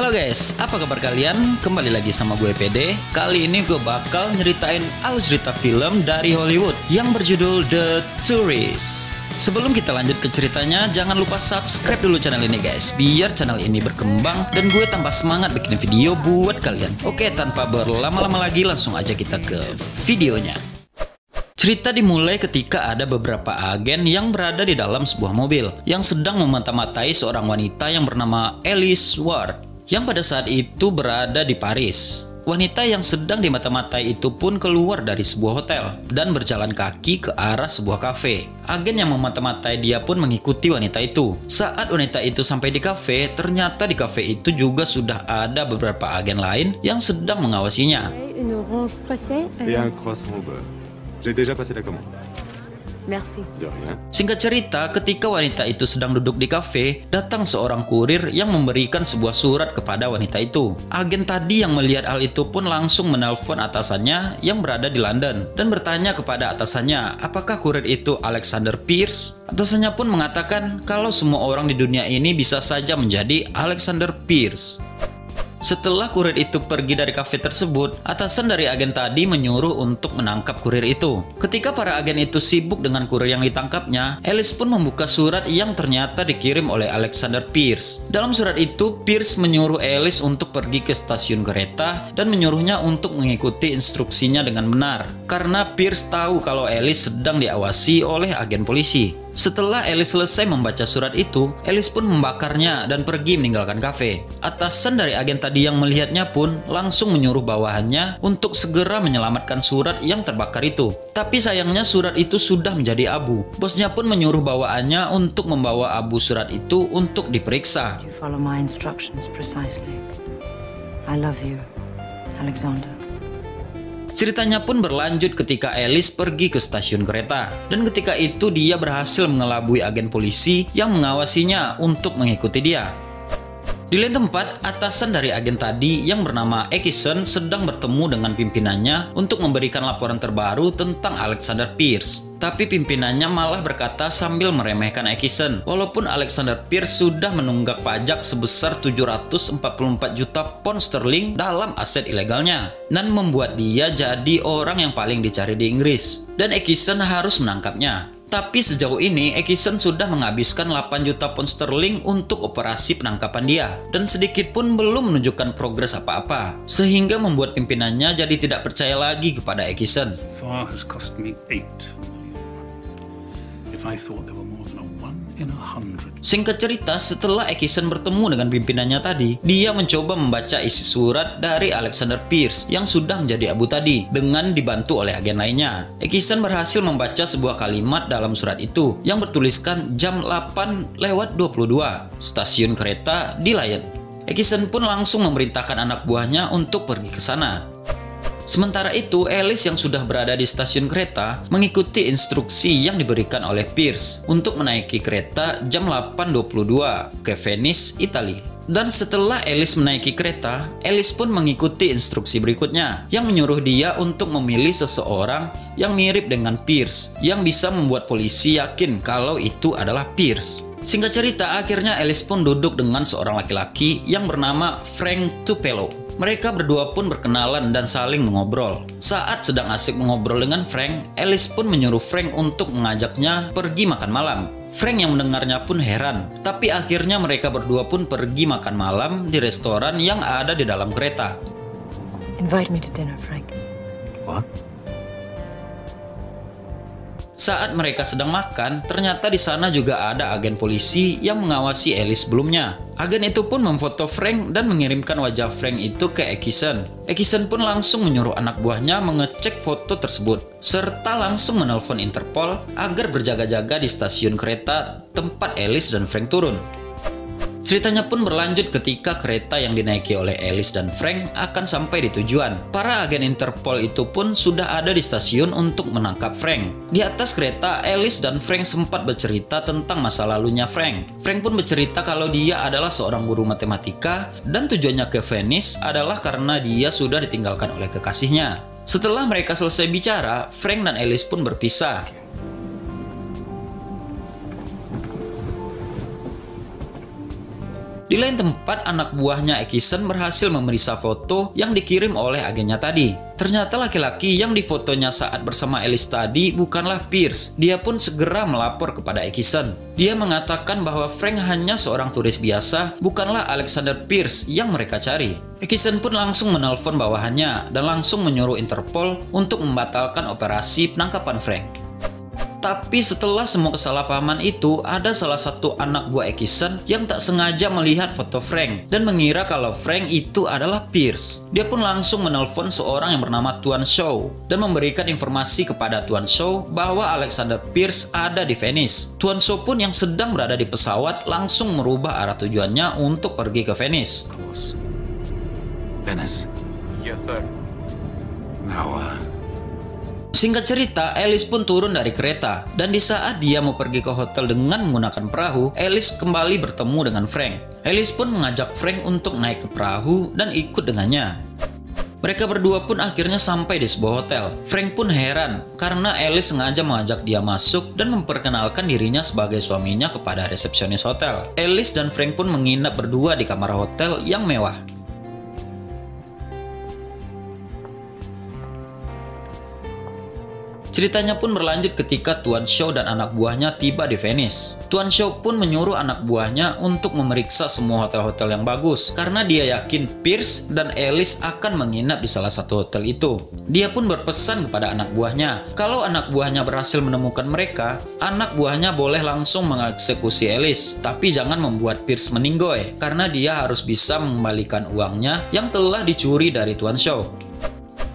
Halo guys, apa kabar kalian? Kembali lagi sama gue PD. Kali ini gue bakal nyeritain alur cerita film dari Hollywood yang berjudul The Tourist. Sebelum kita lanjut ke ceritanya, jangan lupa subscribe dulu channel ini guys, biar channel ini berkembang dan gue tambah semangat bikin video buat kalian. Oke, tanpa berlama-lama lagi, langsung aja kita ke videonya. Cerita dimulai ketika ada beberapa agen yang berada di dalam sebuah mobil yang sedang memata-matai seorang wanita yang bernama Alice Ward yang pada saat itu berada di Paris. Wanita yang sedang dimata-matai itu pun keluar dari sebuah hotel dan berjalan kaki ke arah sebuah kafe. Agen yang memata-matai dia pun mengikuti wanita itu. Saat wanita itu sampai di kafe, ternyata di kafe itu juga sudah ada beberapa agen lain yang sedang mengawasinya. Une orange pressée. Et un croissant au beurre. J'ai déjà passé la commande. Merci. De rien. Singkat cerita, ketika wanita itu sedang duduk di kafe, datang seorang kurir yang memberikan sebuah surat kepada wanita itu. Agen tadi yang melihat hal itu pun langsung menelpon atasannya yang berada di London dan bertanya kepada atasannya, apakah kurir itu Alexander Pierce? Atasannya pun mengatakan kalau semua orang di dunia ini bisa saja menjadi Alexander Pierce. Setelah kurir itu pergi dari kafe tersebut, atasan dari agen tadi menyuruh untuk menangkap kurir itu. Ketika para agen itu sibuk dengan kurir yang ditangkapnya, Alice pun membuka surat yang ternyata dikirim oleh Alexander Pierce. Dalam surat itu, Pierce menyuruh Alice untuk pergi ke stasiun kereta dan menyuruhnya untuk mengikuti instruksinya dengan benar. Karena Pierce tahu kalau Alice sedang diawasi oleh agen polisi. Setelah Alice selesai membaca surat itu, Alice pun membakarnya dan pergi meninggalkan kafe. Atasan dari agen tadi yang melihatnya pun langsung menyuruh bawahannya untuk segera menyelamatkan surat yang terbakar itu. Tapi sayangnya surat itu sudah menjadi abu. Bosnya pun menyuruh bawahannya untuk membawa abu surat itu untuk diperiksa. You follow my instructions precisely. I love you, Alexander. Ceritanya pun berlanjut ketika Alice pergi ke stasiun kereta. Dan ketika itu dia berhasil mengelabui agen polisi yang mengawasinya untuk mengikuti dia. Di lain tempat, atasan dari agen tadi yang bernama Ekison sedang bertemu dengan pimpinannya untuk memberikan laporan terbaru tentang Alexander Pierce. Tapi pimpinannya malah berkata sambil meremehkan Ekison, walaupun Alexander Pierce sudah menunggak pajak sebesar 744 juta pound sterling dalam aset ilegalnya dan membuat dia jadi orang yang paling dicari di Inggris. Dan Ekison harus menangkapnya. Tapi sejauh ini, Ekison sudah menghabiskan 8 juta pound sterling untuk operasi penangkapan dia. Dan sedikit pun belum menunjukkan progres apa-apa. Sehingga membuat pimpinannya jadi tidak percaya lagi kepada Ekison. Far has cost me 8 million. If I thought there were more than a 1 in 100. Singkat cerita, setelah Ekison bertemu dengan pimpinannya tadi, dia mencoba membaca isi surat dari Alexander Pierce yang sudah menjadi abu tadi dengan dibantu oleh agen lainnya. Ekison berhasil membaca sebuah kalimat dalam surat itu yang bertuliskan jam 8:22, stasiun kereta di Lyon. Ekison pun langsung memerintahkan anak buahnya untuk pergi ke sana. Sementara itu, Alice yang sudah berada di stasiun kereta mengikuti instruksi yang diberikan oleh Pierce untuk menaiki kereta jam 8:22 ke Venice, Italia. Dan setelah Alice menaiki kereta, Alice pun mengikuti instruksi berikutnya yang menyuruh dia untuk memilih seseorang yang mirip dengan Pierce yang bisa membuat polisi yakin kalau itu adalah Pierce. Singkat cerita, akhirnya Alice pun duduk dengan seorang laki-laki yang bernama Frank Tupelo. Mereka berdua pun berkenalan dan saling mengobrol. Saat sedang asik mengobrol dengan Frank, Alice pun menyuruh Frank untuk mengajaknya pergi makan malam. Frank yang mendengarnya pun heran, tapi akhirnya mereka berdua pun pergi makan malam di restoran yang ada di dalam kereta. Invite me to dinner, Frank. What? Saat mereka sedang makan, ternyata di sana juga ada agen polisi yang mengawasi Alice sebelumnya. Agen itu pun memfoto Frank dan mengirimkan wajah Frank itu ke Ekison. Ekison pun langsung menyuruh anak buahnya mengecek foto tersebut, serta langsung menelpon Interpol agar berjaga-jaga di stasiun kereta tempat Alice dan Frank turun. Ceritanya pun berlanjut ketika kereta yang dinaiki oleh Alice dan Frank akan sampai di tujuan. Para agen Interpol itu pun sudah ada di stasiun untuk menangkap Frank. Di atas kereta, Alice dan Frank sempat bercerita tentang masa lalunya Frank. Frank pun bercerita kalau dia adalah seorang guru matematika dan tujuannya ke Venice adalah karena dia sudah ditinggalkan oleh kekasihnya. Setelah mereka selesai bicara, Frank dan Alice pun berpisah. Di lain tempat, anak buahnya Ekison berhasil memeriksa foto yang dikirim oleh agennya tadi. Ternyata laki-laki yang difotonya saat bersama Alice tadi bukanlah Pierce. Dia pun segera melapor kepada Ekison. Dia mengatakan bahwa Frank hanya seorang turis biasa, bukanlah Alexander Pierce yang mereka cari. Ekison pun langsung menelpon bawahannya dan langsung menyuruh Interpol untuk membatalkan operasi penangkapan Frank. Tapi setelah semua kesalahpahaman itu, ada salah satu anak buah Ekison yang tak sengaja melihat foto Frank dan mengira kalau Frank itu adalah Pierce. Dia pun langsung menelpon seorang yang bernama Tuan Shaw dan memberikan informasi kepada Tuan Shaw bahwa Alexander Pierce ada di Venice. Tuan Shaw pun yang sedang berada di pesawat langsung merubah arah tujuannya untuk pergi ke Venice. Venice. Yes, sir. Now, Singkat cerita, Alice pun turun dari kereta, dan di saat dia mau pergi ke hotel dengan menggunakan perahu, Alice kembali bertemu dengan Frank. Alice pun mengajak Frank untuk naik ke perahu dan ikut dengannya. Mereka berdua pun akhirnya sampai di sebuah hotel. Frank pun heran karena Alice sengaja mengajak dia masuk dan memperkenalkan dirinya sebagai suaminya kepada resepsionis hotel. Alice dan Frank pun menginap berdua di kamar hotel yang mewah. Ceritanya pun berlanjut ketika Tuan Shaw dan anak buahnya tiba di Venice. Tuan Shaw pun menyuruh anak buahnya untuk memeriksa semua hotel-hotel yang bagus karena dia yakin Pierce dan Alice akan menginap di salah satu hotel itu. Dia pun berpesan kepada anak buahnya, kalau anak buahnya berhasil menemukan mereka, anak buahnya boleh langsung mengeksekusi Alice, tapi jangan membuat Pierce meninggoy karena dia harus bisa mengembalikan uangnya yang telah dicuri dari Tuan Shaw.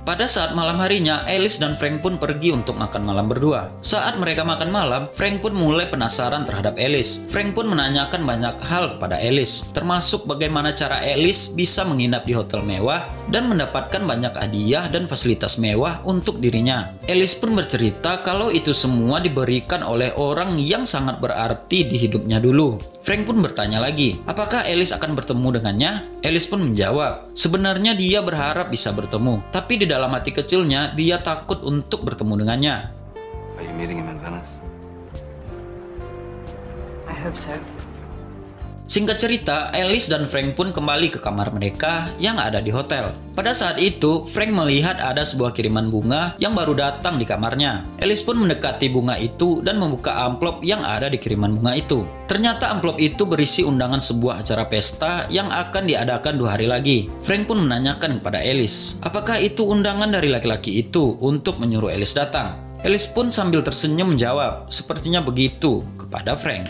Pada saat malam harinya, Alice dan Frank pun pergi untuk makan malam berdua. Saat mereka makan malam, Frank pun mulai penasaran terhadap Alice. Frank pun menanyakan banyak hal kepada Alice, termasuk bagaimana cara Alice bisa menginap di hotel mewah dan mendapatkan banyak hadiah dan fasilitas mewah untuk dirinya. Alice pun bercerita kalau itu semua diberikan oleh orang yang sangat berarti di hidupnya dulu. Frank pun bertanya lagi, apakah Alice akan bertemu dengannya? Alice pun menjawab, sebenarnya dia berharap bisa bertemu, tapi di dalam hati kecilnya dia takut untuk bertemu dengannya. Are you meeting him in Venice? I hope so. Singkat cerita, Alice dan Frank pun kembali ke kamar mereka yang ada di hotel. Pada saat itu, Frank melihat ada sebuah kiriman bunga yang baru datang di kamarnya. Alice pun mendekati bunga itu dan membuka amplop yang ada di kiriman bunga itu. Ternyata amplop itu berisi undangan sebuah acara pesta yang akan diadakan 2 hari lagi. Frank pun menanyakan kepada Alice, apakah itu undangan dari laki-laki itu untuk menyuruh Alice datang? Alice pun sambil tersenyum menjawab, sepertinya begitu, kepada Frank.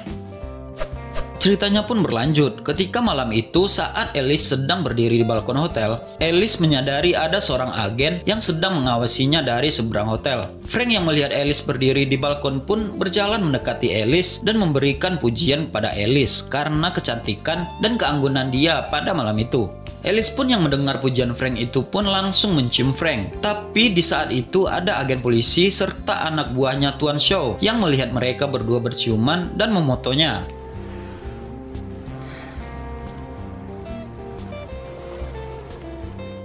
Ceritanya pun berlanjut. Ketika malam itu, saat Alice sedang berdiri di balkon hotel, Alice menyadari ada seorang agen yang sedang mengawasinya dari seberang hotel. Frank yang melihat Alice berdiri di balkon pun berjalan mendekati Alice dan memberikan pujian kepada Alice karena kecantikan dan keanggunan dia pada malam itu. Alice pun yang mendengar pujian Frank itu pun langsung mencium Frank. Tapi di saat itu ada agen polisi serta anak buahnya Tuan Shaw yang melihat mereka berdua berciuman dan memotonya.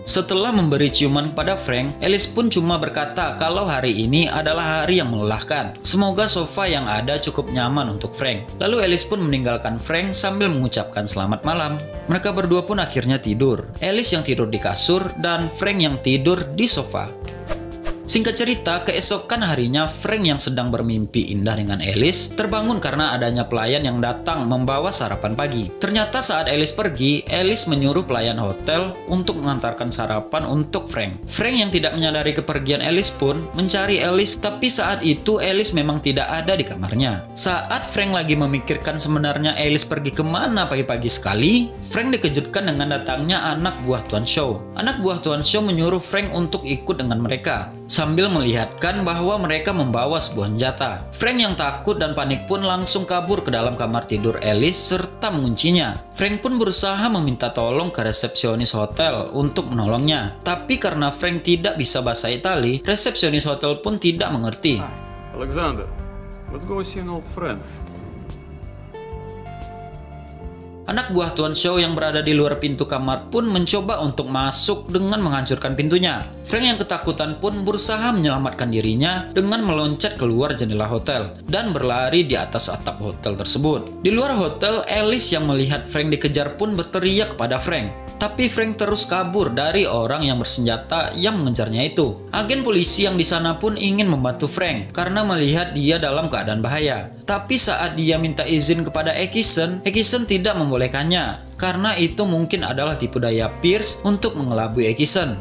Setelah memberi ciuman kepada Frank, Alice pun cuma berkata kalau hari ini adalah hari yang melelahkan. Semoga sofa yang ada cukup nyaman untuk Frank. Lalu Alice pun meninggalkan Frank sambil mengucapkan selamat malam. Mereka berdua pun akhirnya tidur. Alice yang tidur di kasur dan Frank yang tidur di sofa. Singkat cerita, keesokan harinya Frank yang sedang bermimpi indah dengan Alice terbangun karena adanya pelayan yang datang membawa sarapan pagi. Ternyata saat Alice pergi, Alice menyuruh pelayan hotel untuk mengantarkan sarapan untuk Frank. Frank yang tidak menyadari kepergian Alice pun mencari Alice, tapi saat itu Alice memang tidak ada di kamarnya. Saat Frank lagi memikirkan sebenarnya Alice pergi kemana pagi-pagi sekali, Frank dikejutkan dengan datangnya anak buah Tuan Shaw. Anak buah Tuan Shaw menyuruh Frank untuk ikut dengan mereka, sambil melihatkan bahwa mereka membawa sebuah senjata. Frank yang takut dan panik pun langsung kabur ke dalam kamar tidur Alice serta menguncinya. Frank pun berusaha meminta tolong ke resepsionis hotel untuk menolongnya. Tapi karena Frank tidak bisa bahasa Itali, resepsionis hotel pun tidak mengerti. Alexander, let's go see an old friend. Anak buah Tuan Shaw yang berada di luar pintu kamar pun mencoba untuk masuk dengan menghancurkan pintunya. Frank yang ketakutan pun berusaha menyelamatkan dirinya dengan meloncat keluar jendela hotel dan berlari di atas atap hotel tersebut. Di luar hotel, Alice yang melihat Frank dikejar pun berteriak kepada Frank. Tapi Frank terus kabur dari orang yang bersenjata yang mengejarnya itu. Agen polisi yang di sana pun ingin membantu Frank karena melihat dia dalam keadaan bahaya. Tapi saat dia minta izin kepada Ekison tidak membolehkannya karena itu mungkin adalah tipu daya Pierce untuk mengelabui Ekison.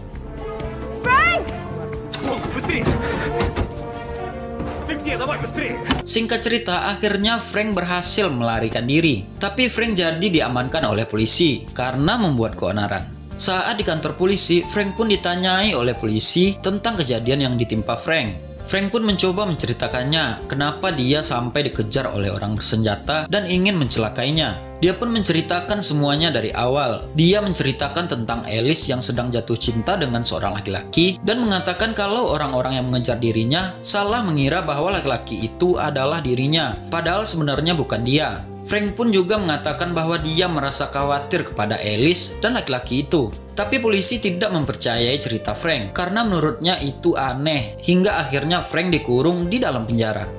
Singkat cerita, akhirnya Frank berhasil melarikan diri. Tapi Frank jadi diamankan oleh polisi karena membuat keonaran. Saat di kantor polisi, Frank pun ditanyai oleh polisi tentang kejadian yang ditimpa Frank. Frank pun mencoba menceritakannya kenapa dia sampai dikejar oleh orang bersenjata dan ingin mencelakainya. Dia pun menceritakan semuanya dari awal. Dia menceritakan tentang Alice yang sedang jatuh cinta dengan seorang laki-laki dan mengatakan kalau orang-orang yang mengejar dirinya salah mengira bahwa laki-laki itu adalah dirinya, padahal sebenarnya bukan dia. Frank pun juga mengatakan bahwa dia merasa khawatir kepada Alice dan laki-laki itu. Tapi polisi tidak mempercayai cerita Frank karena menurutnya itu aneh, hingga akhirnya Frank dikurung di dalam penjara.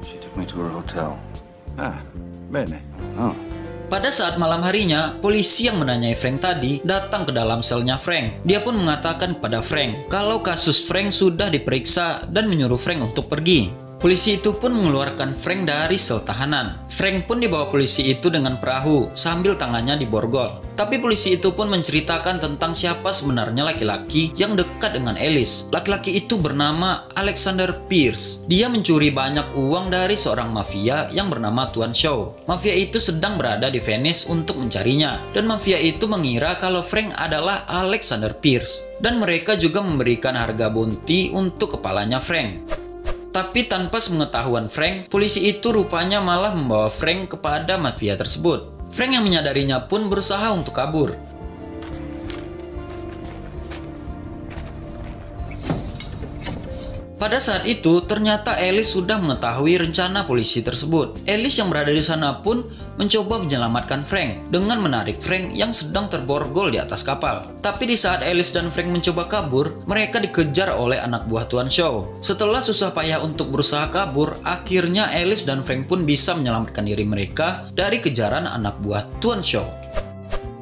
She took me to her hotel. Ah, bene. Pada saat malam harinya, polisi yang menanyai Frank tadi datang ke dalam selnya Frank. Dia pun mengatakan kepada Frank kalau kasus Frank sudah diperiksa dan menyuruh Frank untuk pergi. Polisi itu pun mengeluarkan Frank dari sel tahanan. Frank pun dibawa polisi itu dengan perahu sambil tangannya diborgol. Tapi polisi itu pun menceritakan tentang siapa sebenarnya laki-laki yang dekat dengan Alice. Laki-laki itu bernama Alexander Pierce. Dia mencuri banyak uang dari seorang mafia yang bernama Tuan Shaw. Mafia itu sedang berada di Venice untuk mencarinya. Dan mafia itu mengira kalau Frank adalah Alexander Pierce. Dan mereka juga memberikan harga bounty untuk kepalanya Frank. Tapi tanpa sepengetahuan Frank, polisi itu rupanya malah membawa Frank kepada mafia tersebut. Frank yang menyadarinya pun berusaha untuk kabur. Pada saat itu, ternyata Alice sudah mengetahui rencana polisi tersebut. Alice yang berada di sana pun mencoba menyelamatkan Frank dengan menarik Frank yang sedang terborgol di atas kapal. Tapi di saat Alice dan Frank mencoba kabur, mereka dikejar oleh anak buah Tuan Shaw. Setelah susah payah untuk berusaha kabur, akhirnya Alice dan Frank pun bisa menyelamatkan diri mereka dari kejaran anak buah Tuan Shaw.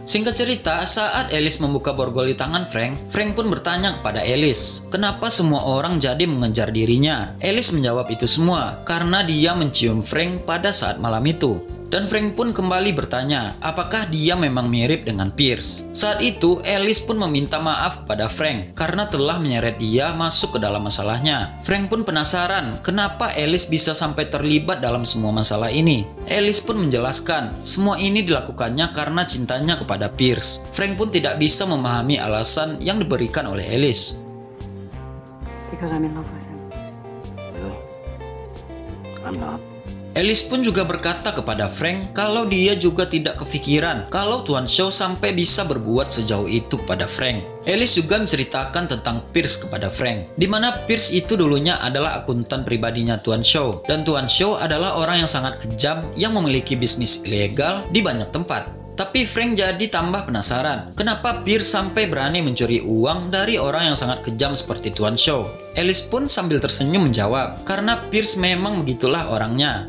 Singkat cerita, saat Alice membuka borgol di tangan Frank, Frank pun bertanya kepada Alice, kenapa semua orang jadi mengejar dirinya? Alice menjawab itu semua karena dia mencium Frank pada saat malam itu. Dan Frank pun kembali bertanya, apakah dia memang mirip dengan Pierce? Saat itu, Alice pun meminta maaf kepada Frank karena telah menyeret dia masuk ke dalam masalahnya. Frank pun penasaran kenapa Alice bisa sampai terlibat dalam semua masalah ini. Alice pun menjelaskan, semua ini dilakukannya karena cintanya kepada Pierce. Frank pun tidak bisa memahami alasan yang diberikan oleh Alice. Because I'm in love with him. Really? I'm not. Alice pun juga berkata kepada Frank kalau dia juga tidak kepikiran kalau Tuan Shaw sampai bisa berbuat sejauh itu kepada Frank. Alice juga menceritakan tentang Pierce kepada Frank, di mana Pierce itu dulunya adalah akuntan pribadinya Tuan Shaw, dan Tuan Shaw adalah orang yang sangat kejam yang memiliki bisnis ilegal di banyak tempat. Tapi Frank jadi tambah penasaran, kenapa Pierce sampai berani mencuri uang dari orang yang sangat kejam seperti Tuan Shaw. Alice pun sambil tersenyum menjawab, karena Pierce memang begitulah orangnya.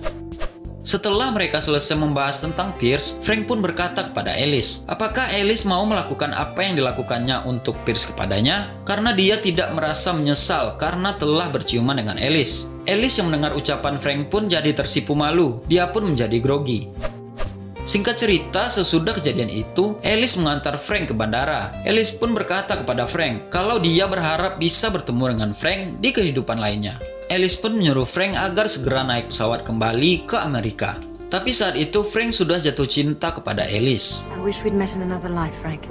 Setelah mereka selesai membahas tentang Pierce, Frank pun berkata kepada Alice, apakah Alice mau melakukan apa yang dilakukannya untuk Pierce kepadanya? Karena dia tidak merasa menyesal karena telah berciuman dengan Alice. Alice yang mendengar ucapan Frank pun jadi tersipu malu, dia pun menjadi grogi. Singkat cerita, sesudah kejadian itu, Alice mengantar Frank ke bandara. Alice pun berkata kepada Frank kalau dia berharap bisa bertemu dengan Frank di kehidupan lainnya. Alice pun menyuruh Frank agar segera naik pesawat kembali ke Amerika. Tapi saat itu Frank sudah jatuh cinta kepada Alice. I wish we'd met in another life, Frank.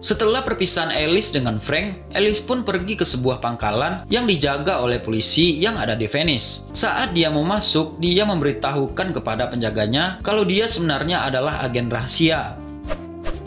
Setelah perpisahan Alice dengan Frank, Alice pun pergi ke sebuah pangkalan yang dijaga oleh polisi yang ada di Venice. Saat dia mau masuk, dia memberitahukan kepada penjaganya kalau dia sebenarnya adalah agen rahasia.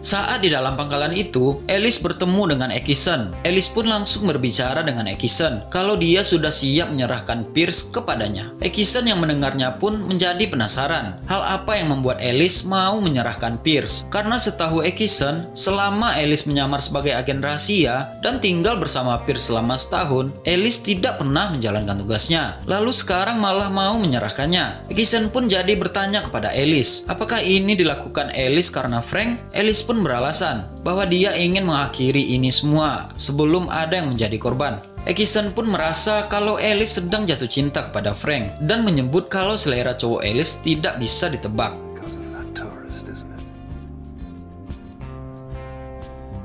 Saat di dalam pangkalan itu, Alice bertemu dengan Ekison. Alice pun langsung berbicara dengan Ekison kalau dia sudah siap menyerahkan Pierce kepadanya. Ekison yang mendengarnya pun menjadi penasaran hal apa yang membuat Alice mau menyerahkan Pierce. Karena setahu Ekison, selama Alice menyamar sebagai agen rahasia dan tinggal bersama Pierce selama setahun, Alice tidak pernah menjalankan tugasnya. Lalu sekarang malah mau menyerahkannya. Ekison pun jadi bertanya kepada Alice, apakah ini dilakukan Alice karena Frank? Alice pun beralasan bahwa dia ingin mengakhiri ini semua sebelum ada yang menjadi korban. Ekison pun merasa kalau Alice sedang jatuh cinta kepada Frank dan menyebut kalau selera cowok Alice tidak bisa ditebak. Because of that tourist, isn't it?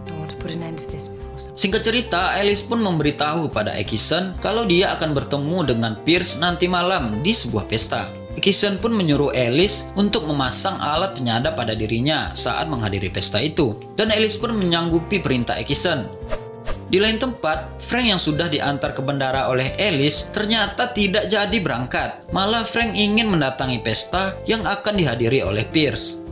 I want to put an end to this before some... Singkat cerita, Alice pun memberitahu pada Ekison kalau dia akan bertemu dengan Pierce nanti malam di sebuah pesta. Ekison pun menyuruh Alice untuk memasang alat penyadap pada dirinya saat menghadiri pesta itu. Dan Alice pun menyanggupi perintah Ekison. Di lain tempat, Frank yang sudah diantar ke bandara oleh Alice ternyata tidak jadi berangkat. Malah Frank ingin mendatangi pesta yang akan dihadiri oleh Pierce.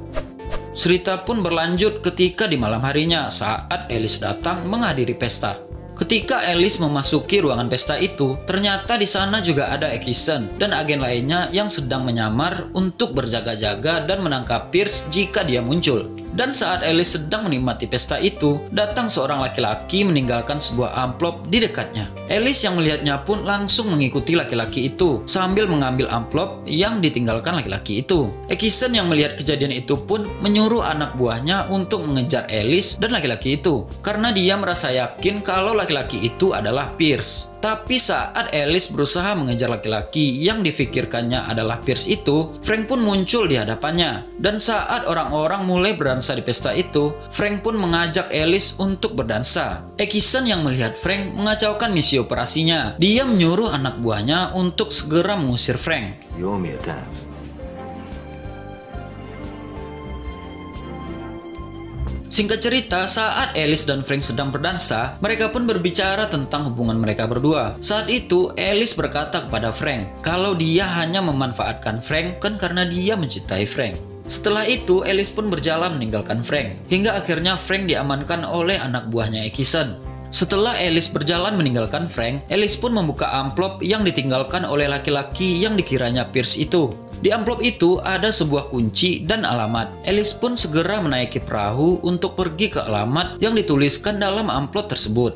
Cerita pun berlanjut ketika di malam harinya saat Alice datang menghadiri pesta. Ketika Alice memasuki ruangan pesta itu, ternyata di sana juga ada Ekison dan agen lainnya yang sedang menyamar untuk berjaga-jaga dan menangkap Pierce jika dia muncul. Dan saat Alice sedang menikmati pesta itu, datang seorang laki-laki meninggalkan sebuah amplop di dekatnya. Alice yang melihatnya pun langsung mengikuti laki-laki itu sambil mengambil amplop yang ditinggalkan laki-laki itu. Ekison yang melihat kejadian itu pun menyuruh anak buahnya untuk mengejar Alice dan laki-laki itu karena dia merasa yakin kalau laki-laki itu adalah Pierce. Tapi saat Alice berusaha mengejar laki-laki yang difikirkannya adalah Pierce itu, Frank pun muncul di hadapannya. Dan saat orang-orang mulai berdansa di pesta itu, Frank pun mengajak Alice untuk berdansa. Ekison yang melihat Frank mengacaukan misi operasinya. Dia menyuruh anak buahnya untuk segera mengusir Frank. You owe me a dance. Singkat cerita, saat Alice dan Frank sedang berdansa, mereka pun berbicara tentang hubungan mereka berdua. Saat itu, Alice berkata kepada Frank kalau dia hanya memanfaatkan Frank kan karena dia mencintai Frank. Setelah itu, Alice pun berjalan meninggalkan Frank, hingga akhirnya Frank diamankan oleh anak buahnya Ekison. Setelah Alice berjalan meninggalkan Frank, Alice pun membuka amplop yang ditinggalkan oleh laki-laki yang dikiranya Pierce itu. Di amplop itu ada sebuah kunci dan alamat. Alice pun segera menaiki perahu untuk pergi ke alamat yang dituliskan dalam amplop tersebut.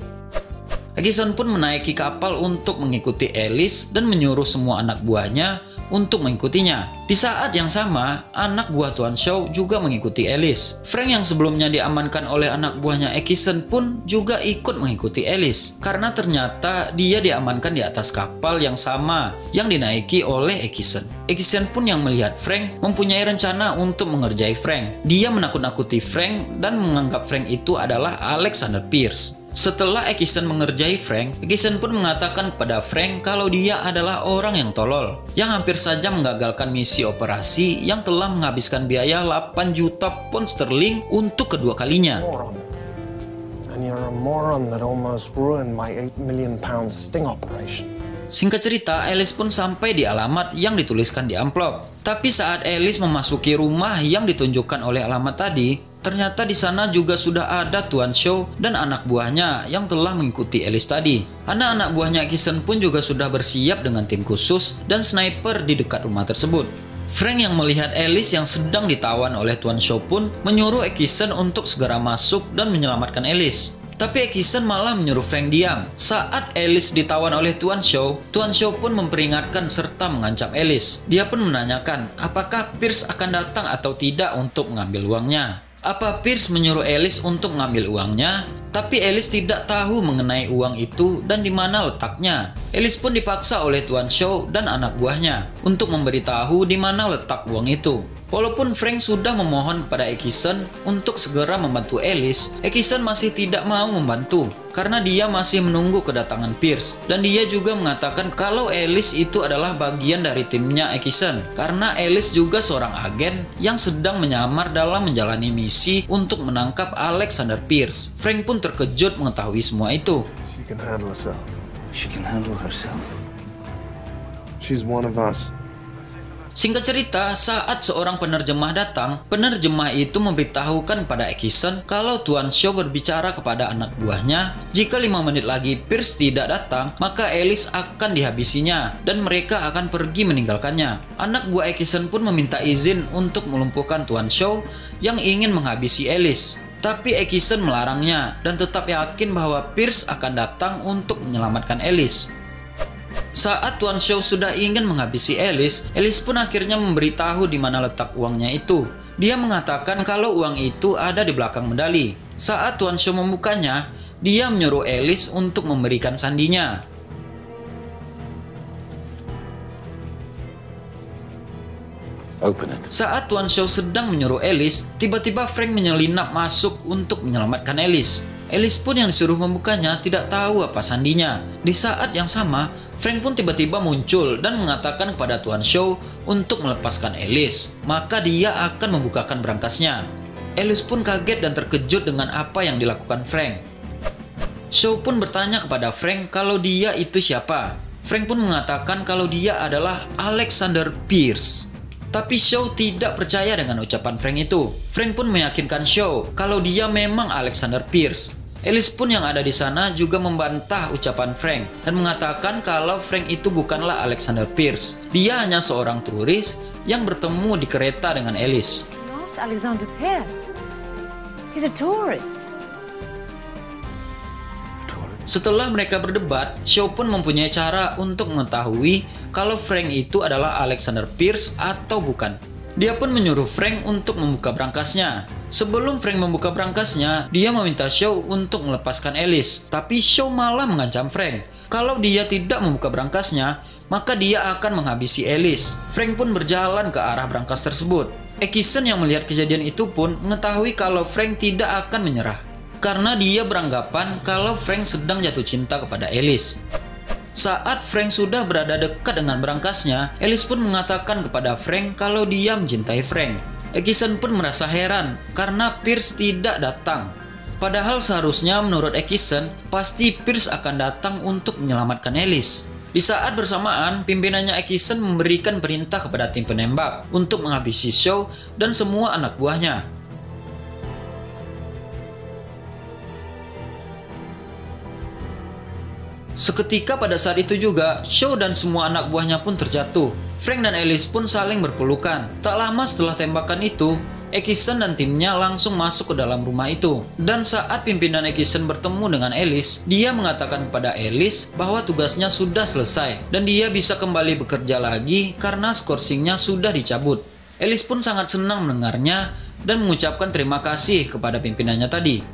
Ekison pun menaiki kapal untuk mengikuti Alice dan menyuruh semua anak buahnya untuk mengikutinya. Di saat yang sama, anak buah Tuan Shaw juga mengikuti Alice. Frank yang sebelumnya diamankan oleh anak buahnya Ekison pun juga ikut mengikuti Alice karena ternyata dia diamankan di atas kapal yang sama yang dinaiki oleh Ekison. Ekison pun yang melihat Frank mempunyai rencana untuk mengerjai Frank. Dia menakut-nakuti Frank dan menganggap Frank itu adalah Alexander Pierce. Setelah Ekison mengerjai Frank, Ekison pun mengatakan kepada Frank kalau dia adalah orang yang tolol, yang hampir saja menggagalkan misi operasi yang telah menghabiskan biaya 8 juta pound sterling untuk kedua kalinya. Moron. And you're a moron that almost ruined my £8 million sting operation. Singkat cerita, Alice pun sampai di alamat yang dituliskan di amplop. Tapi saat Alice memasuki rumah yang ditunjukkan oleh alamat tadi, ternyata di sana juga sudah ada Tuan Shaw dan anak buahnya yang telah mengikuti Alice tadi. Anak-anak buahnya Ekison pun juga sudah bersiap dengan tim khusus dan sniper di dekat rumah tersebut. Frank yang melihat Alice yang sedang ditawan oleh Tuan Shaw pun menyuruh Ekison untuk segera masuk dan menyelamatkan Alice. Tapi Ekison malah menyuruh Frank diam. Saat Alice ditawan oleh Tuan Shaw pun memperingatkan serta mengancam Alice. Dia pun menanyakan apakah Pierce akan datang atau tidak untuk mengambil uangnya. Apa Pierce menyuruh Alice untuk mengambil uangnya? Tapi Alice tidak tahu mengenai uang itu dan di mana letaknya. Alice pun dipaksa oleh Tuan Shaw dan anak buahnya untuk memberitahu di mana letak uang itu. Walaupun Frank sudah memohon kepada Ekison untuk segera membantu Alice, Ekison masih tidak mau membantu karena dia masih menunggu kedatangan Pierce. Dan dia juga mengatakan kalau Alice itu adalah bagian dari timnya Ekison karena Alice juga seorang agen yang sedang menyamar dalam menjalani misi untuk menangkap Alexander Pierce. Frank pun terkejut mengetahui semua itu. She can handle herself. She can handle herself. She's one of us. Singkat cerita, saat seorang penerjemah datang, penerjemah itu memberitahukan pada Ekison kalau Tuan Shaw berbicara kepada anak buahnya, jika 5 menit lagi Pierce tidak datang, maka Alice akan dihabisinya dan mereka akan pergi meninggalkannya. Anak buah Ekison pun meminta izin untuk melumpuhkan Tuan Shaw yang ingin menghabisi Alice. Tapi Ekison melarangnya dan tetap yakin bahwa Pierce akan datang untuk menyelamatkan Alice. Saat Tuan Shaw sudah ingin menghabisi Alice, Alice pun akhirnya memberitahu di mana letak uangnya itu. Dia mengatakan kalau uang itu ada di belakang medali. Saat Tuan Shaw membukanya, dia menyuruh Alice untuk memberikan sandinya. Open it. Saat Tuan Shaw sedang menyuruh Alice, tiba-tiba Frank menyelinap masuk untuk menyelamatkan Alice. Alice pun yang disuruh membukanya tidak tahu apa sandinya. Di saat yang sama, Frank pun tiba-tiba muncul dan mengatakan kepada Tuan Shaw untuk melepaskan Alice. Maka dia akan membukakan berangkasnya. Alice pun kaget dan terkejut dengan apa yang dilakukan Frank. Shaw pun bertanya kepada Frank kalau dia itu siapa. Frank pun mengatakan kalau dia adalah Alexander Pierce. Tapi Shaw tidak percaya dengan ucapan Frank itu. Frank pun meyakinkan Shaw kalau dia memang Alexander Pierce. Alice pun yang ada di sana juga membantah ucapan Frank dan mengatakan kalau Frank itu bukanlah Alexander Pierce. Dia hanya seorang turis yang bertemu di kereta dengan Alice. Not Alexander Pierce. He's a tourist. Setelah mereka berdebat, Shaw pun mempunyai cara untuk mengetahui kalau Frank itu adalah Alexander Pierce atau bukan. Dia pun menyuruh Frank untuk membuka berangkasnya. Sebelum Frank membuka berangkasnya, dia meminta Shaw untuk melepaskan Alice. Tapi Shaw malah mengancam Frank. Kalau dia tidak membuka berangkasnya, maka dia akan menghabisi Alice. Frank pun berjalan ke arah berangkas tersebut. Ekison yang melihat kejadian itu pun mengetahui kalau Frank tidak akan menyerah. Karena dia beranggapan kalau Frank sedang jatuh cinta kepada Alice. Saat Frank sudah berada dekat dengan berangkasnya, Alice pun mengatakan kepada Frank kalau dia mencintai Frank. Ekison pun merasa heran karena Pierce tidak datang. Padahal seharusnya menurut Ekison, pasti Pierce akan datang untuk menyelamatkan Alice. Di saat bersamaan, pimpinannya Ekison memberikan perintah kepada tim penembak untuk menghabisi Shaw dan semua anak buahnya. Seketika pada saat itu juga, Shaw dan semua anak buahnya pun terjatuh. Frank dan Alice pun saling berpelukan. Tak lama setelah tembakan itu, Ekison dan timnya langsung masuk ke dalam rumah itu. Dan saat pimpinan Ekison bertemu dengan Alice, dia mengatakan kepada Alice bahwa tugasnya sudah selesai dan dia bisa kembali bekerja lagi karena skorsingnya sudah dicabut. Alice pun sangat senang mendengarnya dan mengucapkan terima kasih kepada pimpinannya tadi.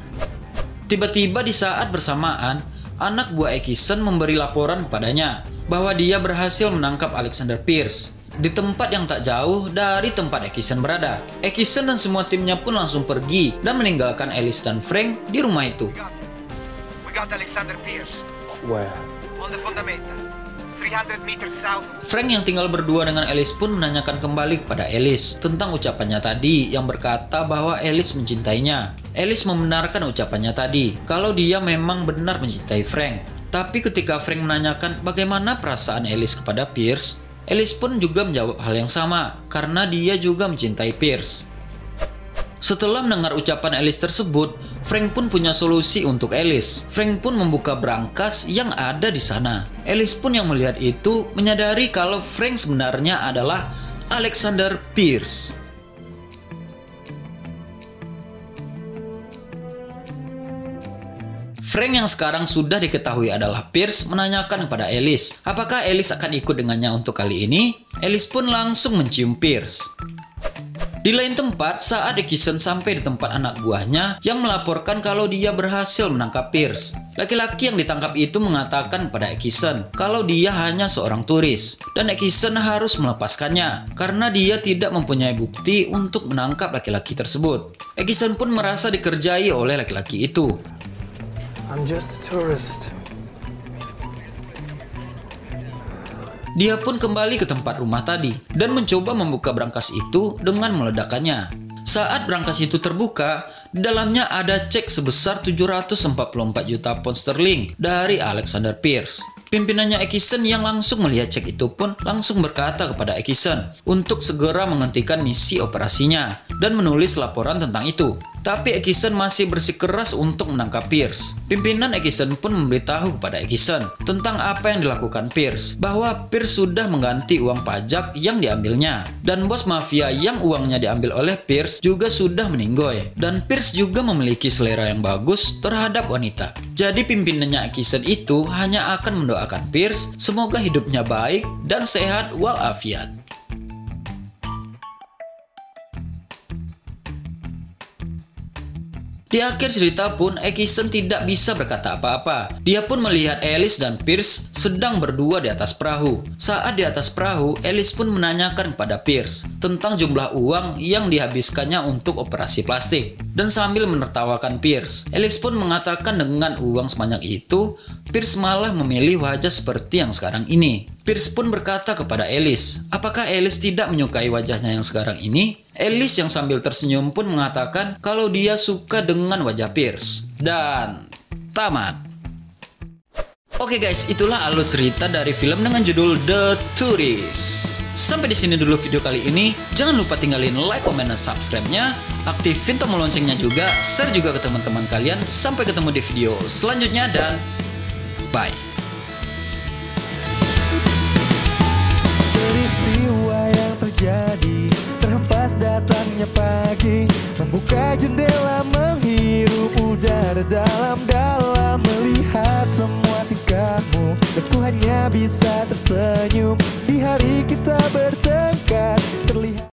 Tiba-tiba di saat bersamaan, anak buah Ekison memberi laporan kepadanya bahwa dia berhasil menangkap Alexander Pierce di tempat yang tak jauh dari tempat Ekison berada. Ekison dan semua timnya pun langsung pergi dan meninggalkan Alice dan Frank di rumah itu. We got Alexander Pierce Where? on the fundamenta, 300 meters south. Frank yang tinggal berdua dengan Alice pun menanyakan kembali kepada Alice tentang ucapannya tadi yang berkata bahwa Alice mencintainya. Alice membenarkan ucapannya tadi kalau dia memang benar mencintai Frank. Tapi ketika Frank menanyakan bagaimana perasaan Alice kepada Pierce, Alice pun juga menjawab hal yang sama karena dia juga mencintai Pierce. Setelah mendengar ucapan Alice tersebut, Frank pun punya solusi untuk Alice. Frank pun membuka berangkas yang ada di sana. Alice pun yang melihat itu menyadari kalau Frank sebenarnya adalah Alexander Pierce. Frank yang sekarang sudah diketahui adalah Pierce menanyakan kepada Alice apakah Alice akan ikut dengannya untuk kali ini. Alice pun langsung mencium Pierce. Di lain tempat, saat Ekison sampai di tempat anak buahnya yang melaporkan kalau dia berhasil menangkap Pierce. Laki-laki yang ditangkap itu mengatakan kepada Ekison kalau dia hanya seorang turis dan Ekison harus melepaskannya karena dia tidak mempunyai bukti untuk menangkap laki-laki tersebut. Ekison pun merasa dikerjai oleh laki-laki itu. I'm just a tourist. Dia pun kembali ke tempat rumah tadi dan mencoba membuka berangkas itu dengan meledakannya. Saat berangkas itu terbuka, di dalamnya ada cek sebesar 744 juta pound sterling dari Alexander Pierce. Pimpinannya Ekisen yang langsung melihat cek itu pun langsung berkata kepada Ekisen untuk segera menghentikan misi operasinya dan menulis laporan tentang itu. Tapi Ekisen masih bersikeras untuk menangkap Pierce. Pimpinan Ekisen pun memberitahu kepada Ekisen tentang apa yang dilakukan Pierce, bahwa Pierce sudah mengganti uang pajak yang diambilnya, dan bos mafia yang uangnya diambil oleh Pierce juga sudah meninggoy, dan Pierce juga memiliki selera yang bagus terhadap wanita. Jadi pimpinannya Ekisen itu hanya akan mendoakan Pierce semoga hidupnya baik dan sehat walafiat. Di akhir cerita pun Ekisen tidak bisa berkata apa-apa. Dia pun melihat Alice dan Pierce sedang berdua di atas perahu. Saat di atas perahu, Alice pun menanyakan pada Pierce tentang jumlah uang yang dihabiskannya untuk operasi plastik. Dan sambil menertawakan Pierce, Alice pun mengatakan dengan uang sebanyak itu, Pierce malah memilih wajah seperti yang sekarang ini. Pierce pun berkata kepada Alice, apakah Alice tidak menyukai wajahnya yang sekarang ini? Alice yang sambil tersenyum pun mengatakan kalau dia suka dengan wajah Pierce. Dan tamat. Oke guys, itulah alur cerita dari film dengan judul The Tourist. Sampai di sini dulu video kali ini. Jangan lupa tinggalin like, comment, dan subscribe-nya. Aktifin tombol loncengnya juga. Share juga ke teman-teman kalian. Sampai ketemu di video selanjutnya dan bye. Peristiwa yang terjadi, terhempas datangnya pagi, membuka jendela menghirup udara dalam-dalam, melihat semua tingkahmu, dan ku hanya bisa tersenyum di hari kita bertengkar terlihat.